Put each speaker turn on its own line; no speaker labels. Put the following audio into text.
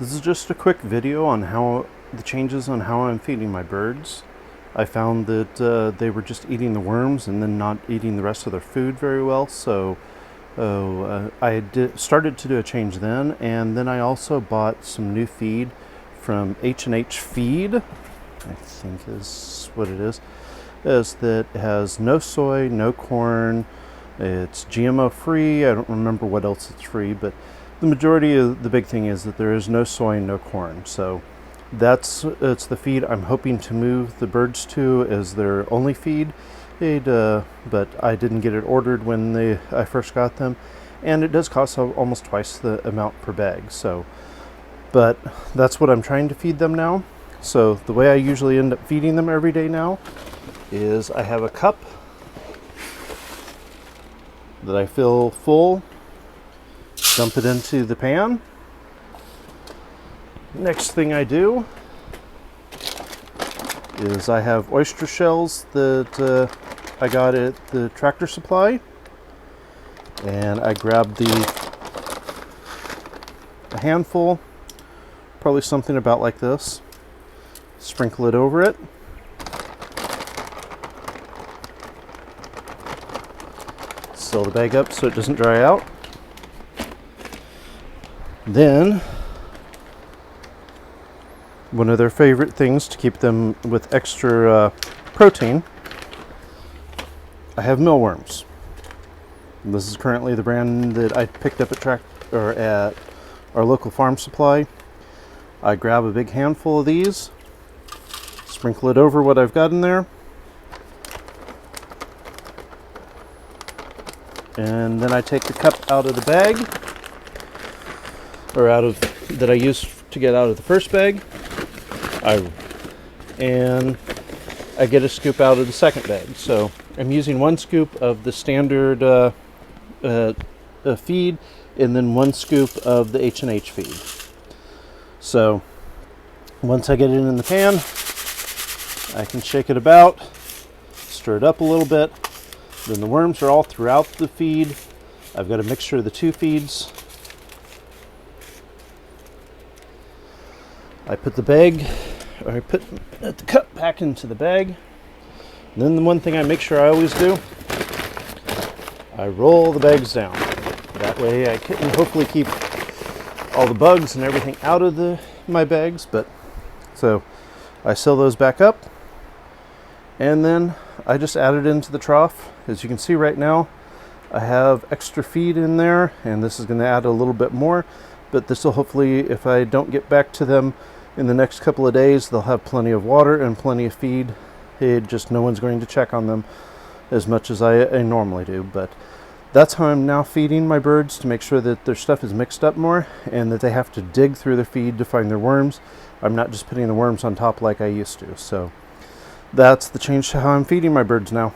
This is just a quick video on how the changes on how I'm feeding my birds. I found that they were just eating the worms and then not eating the rest of their food very well, so started to do a change then, and then I also bought some new feed from H&H Feed, I think is what it is that has no soy, no corn, it's GMO free. I don't remember what else it's free, but the majority of the big thing is that there is no soy and no corn. So it's the feed I'm hoping to move the birds to as their only feed. But I didn't get it ordered when I first got them, and it does cost almost twice the amount per bag. So, but that's what I'm trying to feed them now. So the way I usually end up feeding them every day now is I have a cup that I fill full, dump it into the pan. Next thing I do is I have oyster shells that I got at the Tractor Supply, and I grabbed a handful, probably something about like this, sprinkle it over it. Seal the bag up so it doesn't dry out. Then, one of their favorite things to keep them with extra protein, I have mealworms. This is currently the brand that I picked up at our local farm supply. I grab a big handful of these, sprinkle it over what I've got in there, and then I take the cup out of the bag, or that I used to get out of the first bag. And I get a scoop out of the second bag. So I'm using one scoop of the standard feed, and then one scoop of the H&H feed. So once I get it in the pan, I can shake it about, stir it up a little bit. Then the worms are all throughout the feed. I've got a mixture of the two feeds. I put the cup back into the bag. And then the one thing I make sure I always do, I roll the bags down. That way I can hopefully keep all the bugs and everything out of my bags. So I seal those back up, and then I just add it into the trough. As you can see right now, I have extra feed in there, and this is going to add a little bit more, but this will hopefully, if I don't get back to them in the next couple of days, they'll have plenty of water and plenty of feed. Just no one's going to check on them as much as I normally do. But that's how I'm now feeding my birds, to make sure that their stuff is mixed up more and that they have to dig through their feed to find their worms. I'm not just putting the worms on top like I used to. So that's the change to how I'm feeding my birds now.